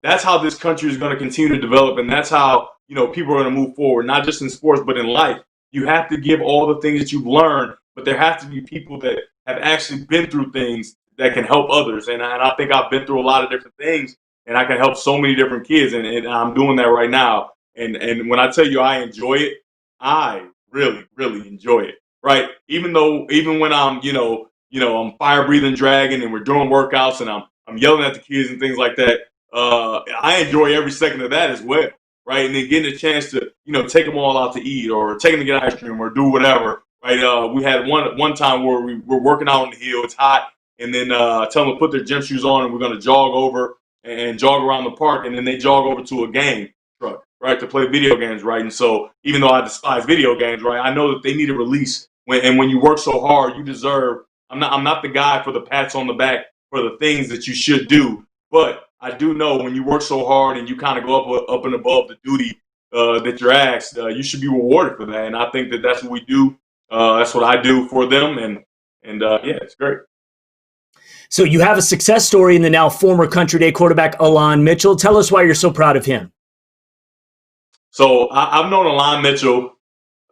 That's how this country is going to continue to develop. And that's how, people are going to move forward, not just in sports, but in life. You have to give all the things that you've learned, but there have to be people that have actually been through things that can help others. And I think I've been through a lot of different things, and I can help so many different kids. And I'm doing that right now. And when I tell you I enjoy it, I really, really enjoy it, right? Even when I'm, I'm fire breathing dragon and we're doing workouts and I'm yelling at the kids and things like that. I enjoy every second of that as well, right? And then getting a chance to, take them all out to eat or take them to get ice cream or do whatever, right? We had one time where we were working out on the hill, it's hot, and then tell them to put their gym shoes on and we're going to jog over and jog around the park, and then they jog over to a game truck, right, to play video games, right? And so even though I despise video games, right, I know that they need a release. When you work so hard, you deserve. I'm not the guy for the pats on the back for the things that you should do, but I do know when you work so hard and you kind of go up and above the duty that you're asked, you should be rewarded for that. And I think that that's what we do. That's what I do for them, and yeah, it's great. So you have a success story in the now former Country Day quarterback, Alon Mitchell. Tell us why you're so proud of him. So I've known Alon Mitchell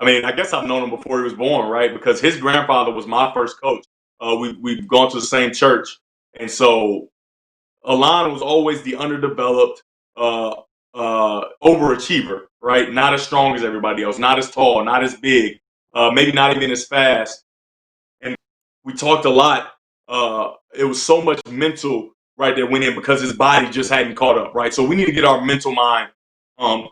I mean, I guess I've known him before he was born, right? Because his grandfather was my first coach. We've gone to the same church, and so Alon was always the underdeveloped uh, overachiever, right? Not as strong as everybody else, not as tall, not as big, maybe not even as fast. And we talked a lot. It was so much mental right that went in because his body just hadn't caught up, right? So we need to get our mental mind um,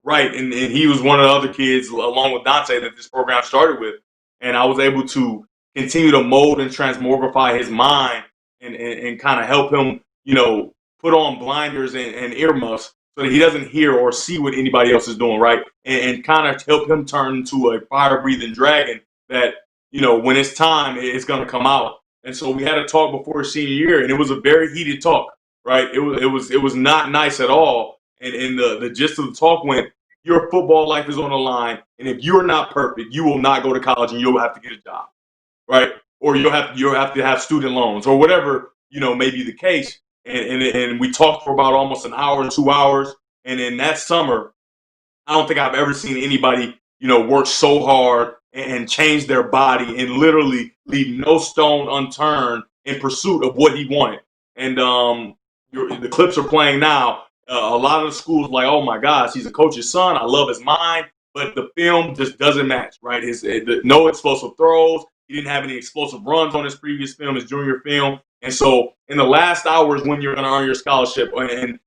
right. And he was one of the other kids, along with Dante, that this program started with. And I was able to continue to mold and transmogrify his mind and kind of help him, put on blinders and earmuffs so that he doesn't hear or see what anybody else is doing, right? And kind of help him turn into a fire breathing dragon that when it's time, it's going to come out. And so we had a talk before senior year, and it was a very heated talk, right? It was not nice at all. And the gist of the talk went, your football life is on the line, and if you're not perfect, you will not go to college, and you'll have to get a job, right? Or you'll have to have student loans, or whatever may be the case. And we talked for about almost an hour, 2 hours, and in that summer, I don't think I've ever seen anybody, work so hard and change their body and literally leave no stone unturned in pursuit of what he wanted. And the clips are playing now. A lot of the schools are like, oh my gosh, he's a coach's son. I love his mind, but the film just doesn't match, right? No explosive throws. He didn't have any explosive runs on his previous film, his junior film. And so in the last hours when you're going to earn your scholarship, the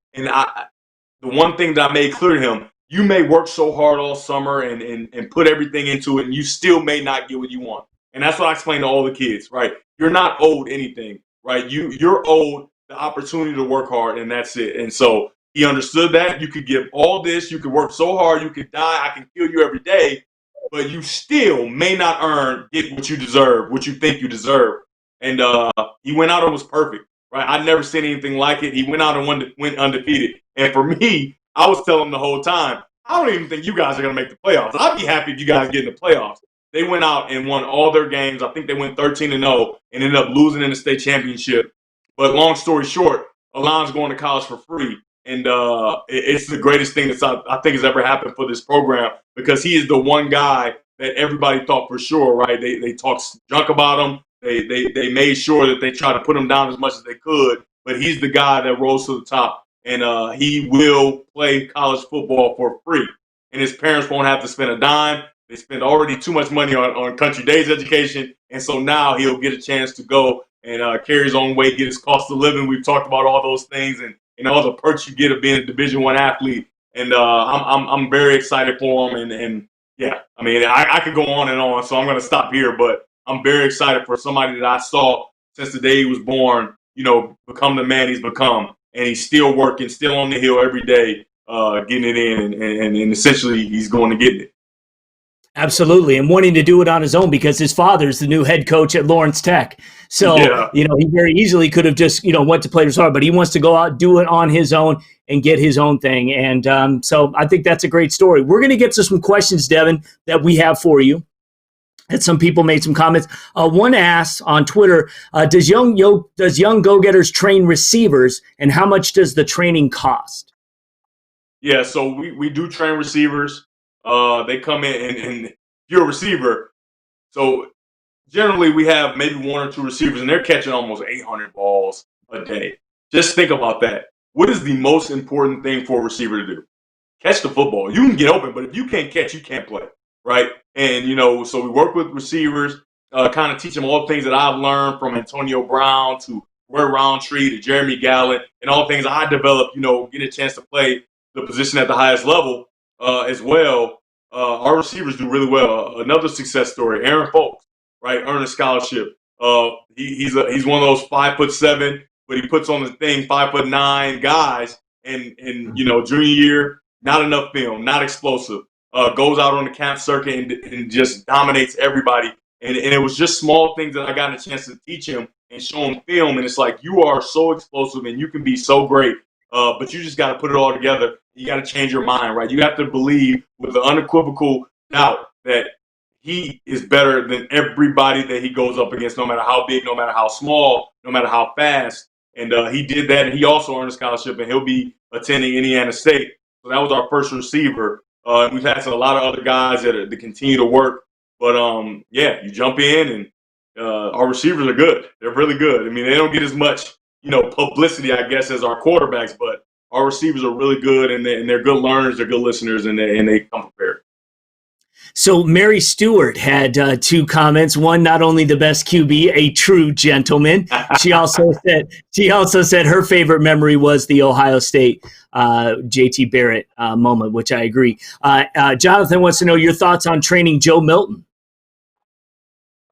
one thing that I made clear to him, you may work so hard all summer and put everything into it, and you still may not get what you want. And that's what I explain to all the kids, right? You're not owed anything, right? You're owed the opportunity to work hard, and that's it. And so he understood that. You could give all this, you could work so hard, you could die, I can kill you every day, but you still may not get what you deserve, what you think you deserve. And he went out and was perfect, right? I'd never seen anything like it. He went out and went undefeated. And for me, I was telling them the whole time, I don't even think you guys are going to make the playoffs. I'd be happy if you guys get in the playoffs. They went out and won all their games. I think they went 13-0 and ended up losing in the state championship. But long story short, Alon's going to college for free. And it's the greatest thing that I think has ever happened for this program because he is the one guy that everybody thought for sure, right? They talked junk about him. They made sure that they tried to put him down as much as they could. But he's the guy that rose to the top. And he will play college football for free. And his parents won't have to spend a dime. They spend already too much money on Country Days education. And so now he'll get a chance to go and carry his own weight, get his cost of living. We've talked about all those things and all the perks you get of being a Division I athlete. And I'm very excited for him. And yeah, I mean, I could go on and on, so I'm going to stop here. But I'm very excited for somebody that I saw since the day he was born, become the man he's become. And he's still working, still on the hill every day, getting it in, and essentially he's going to get it. Absolutely, and wanting to do it on his own because his father's the new head coach at Lawrence Tech. So, yeah. He very easily could have just, went to Players Hard, but he wants to go out, do it on his own, and get his own thing. And so I think that's a great story. We're going to get to some questions, Devin, that we have for you. And some people made some comments. One asks on Twitter, does young go-getters train receivers, and how much does the training cost? Yeah, so we do train receivers. They come in, and you're a receiver. So generally we have maybe one or two receivers, and they're catching almost 800 balls a day. Just think about that. What is the most important thing for a receiver to do? Catch the football. You can get open, but if you can't catch, you can't play, right? And, so we work with receivers, kind of teach them all the things that I've learned from Antonio Brown to Roy Roundtree to Jeremy Gallant and all the things I developed, get a chance to play the position at the highest level as well. Our receivers do really well. Another success story, Aaron Folks, right, earned a scholarship. He's one of those 5'7", but he puts on the thing 5'9" guys, and junior year, not enough film, not explosive. Goes out on the camp circuit and just dominates everybody. And it was just small things that I got a chance to teach him and show him film. And it's like, you are so explosive and you can be so great, but you just got to put it all together. You got to change your mind, right? You have to believe with the unequivocal doubt that he is better than everybody that he goes up against, no matter how big, no matter how small, no matter how fast. And he did that, and he also earned a scholarship, and he'll be attending Indiana State. So that was our first receiver. And we've had a lot of other guys that continue to work. But, yeah, you jump in, and our receivers are good. They're really good. I mean, they don't get as much, publicity, I guess, as our quarterbacks, but our receivers are really good, and they're good learners, they're good listeners, and they come prepared. So Mary Stewart had two comments. One, not only the best QB, a true gentleman. She also said her favorite memory was the Ohio State JT Barrett moment, which I agree. Jonathan wants to know your thoughts on training Joe Milton.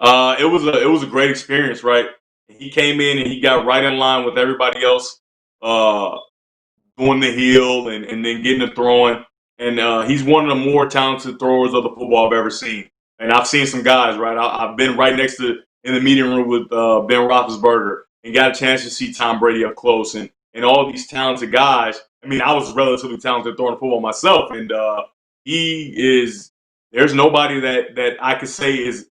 It was a great experience, right? He came in and he got right in line with everybody else, doing the heel and then getting the throwing. And he's one of the more talented throwers of the football I've ever seen. And I've seen some guys, right? I've been right next to in the meeting room with Ben Roethlisberger and got a chance to see Tom Brady up close and all these talented guys. I mean, I was relatively talented throwing the football myself, and he is. There's nobody that I could say is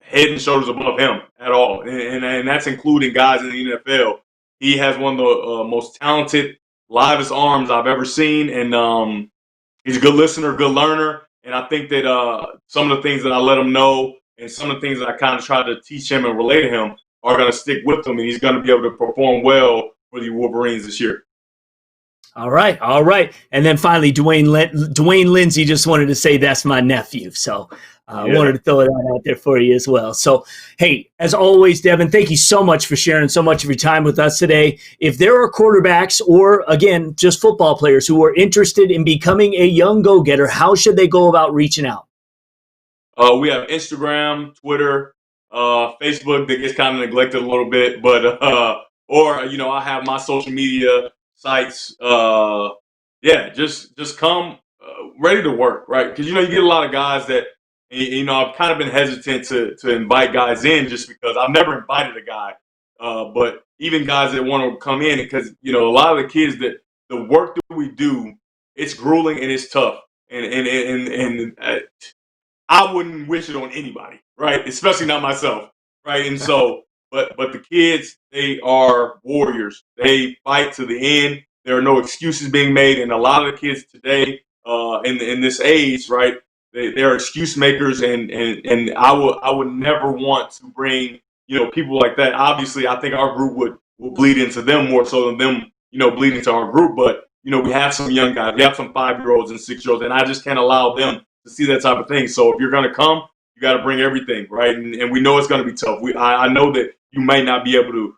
head and shoulders above him at all, and that's including guys in the NFL. He has one of the most talented, livest arms I've ever seen, and he's a good listener, good learner, and I think that some of the things that I let him know and some of the things that I kind of try to teach him and relay to him are going to stick with him, and he's going to be able to perform well for the Wolverines this year. All right. And then finally, Dwayne Lindsay just wanted to say that's my nephew. So I wanted to throw that out there for you as well. So, hey, as always, Devin, thank you so much for sharing so much of your time with us today. If there are quarterbacks or, again, just football players who are interested in becoming a young go-getter, how should they go about reaching out? We have Instagram, Twitter, Facebook that gets kind of neglected a little bit, but I have my social media sites. Just come ready to work, right? Because you get a lot of guys that I've kind of been hesitant to invite guys in just because I've never invited a guy, but even guys that want to come in because a lot of the kids that the work that we do, it's grueling and it's tough, and I wouldn't wish it on anybody, right? Especially not myself, right? And so, but the kids, they are warriors. They fight to the end. There are no excuses being made, and a lot of the kids today, in this age, right? They're excuse makers, and I would never want to bring people like that. Obviously, I think our group will bleed into them more so than them bleeding into our group. But we have some young guys, we have some 5-year-olds and 6-year-olds, and I just can't allow them to see that type of thing. So if you're going to come, you got to bring everything, right? And we know it's going to be tough. I know that you might not be able to,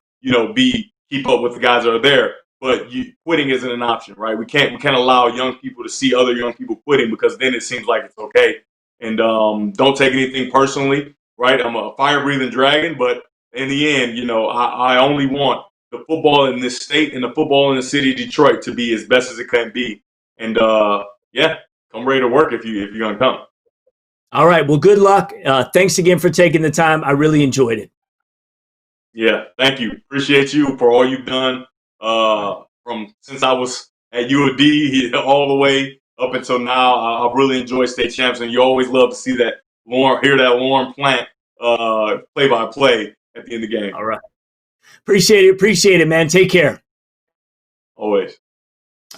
keep up with the guys that are there, but quitting isn't an option, right? We can't allow young people to see other young people quitting because then it seems like it's okay. And don't take anything personally, right? I'm a fire-breathing dragon, but in the end, I only want the football in this state and the football in the city of Detroit to be as best as it can be. And come ready to work if you're going to come. All right. Well, good luck. Thanks again for taking the time. I really enjoyed it. Yeah. Thank you. Appreciate you for all you've done from since I was at UOD all the way up until now. I've really enjoyed State Champs, and you always love to see that hear that Lauren Plant play-by-play at the end of the game. All right. Appreciate it, man. Take care. Always.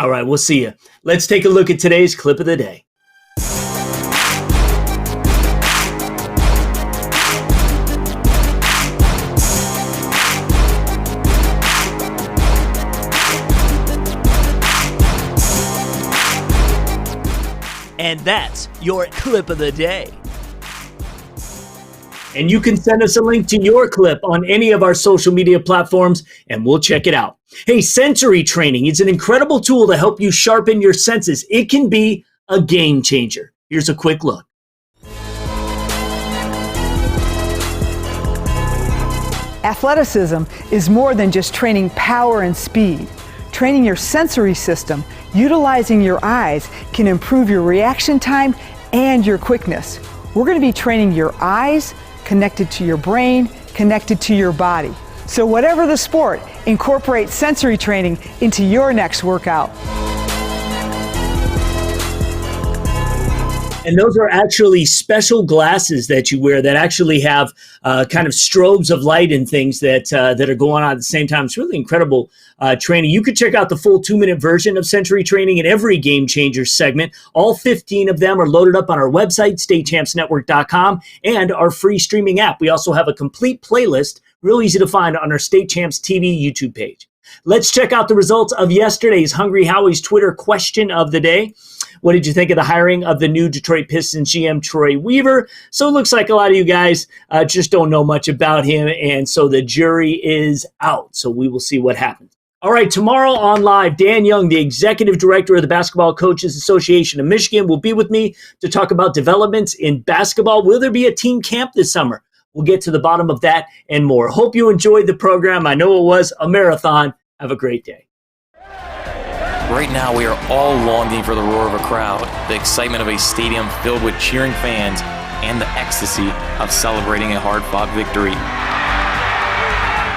All right, we'll see you. Let's take a look at today's clip of the day. And that's your clip of the day. And you can send us a link to your clip on any of our social media platforms, and we'll check it out. Hey, sensory training is an incredible tool to help you sharpen your senses. It can be a game changer. Here's a quick look. Athleticism is more than just training power and speed. Training your sensory system, utilizing your eyes, can improve your reaction time and your quickness. We're going to be training your eyes, connected to your brain, connected to your body. So whatever the sport, incorporate sensory training into your next workout. And those are actually special glasses that you wear that actually have kind of strobes of light and things that are going on at the same time. It's really incredible training. You could check out the full 2-minute version of Century Training in every Game Changer segment. All 15 of them are loaded up on our website, statechampsnetwork.com, and our free streaming app. We also have a complete playlist, real easy to find, on our State Champs TV YouTube page. Let's check out the results of yesterday's Hungry Howie's Twitter question of the day. What did you think of the hiring of the new Detroit Pistons GM, Troy Weaver? So it looks like a lot of you guys just don't know much about him, and so the jury is out. So we will see what happens. All right, tomorrow on Live, Dan Young, the Executive Director of the Basketball Coaches Association of Michigan, will be with me to talk about developments in basketball. Will there be a team camp this summer? We'll get to the bottom of that and more. Hope you enjoyed the program. I know it was a marathon. Have a great day. Right now, we are all longing for the roar of a crowd, the excitement of a stadium filled with cheering fans, and the ecstasy of celebrating a hard-fought victory.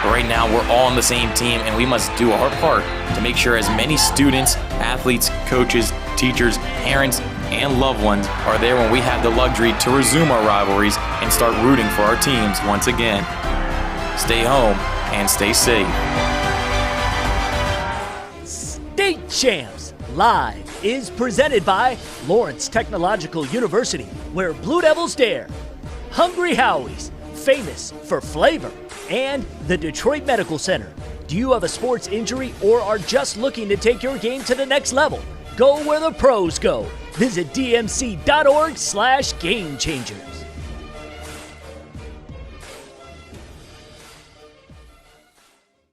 But right now, we're all on the same team, and we must do our part to make sure as many students, athletes, coaches, teachers, parents, and loved ones are there when we have the luxury to resume our rivalries and start rooting for our teams once again. Stay home and stay safe. State Champs Live is presented by Lawrence Technological University, where Blue Devils dare, Hungry Howie's, famous for flavor, and the Detroit Medical Center. Do you have a sports injury or are just looking to take your game to the next level? Go where the pros go. Visit dmc.org/gamechangers.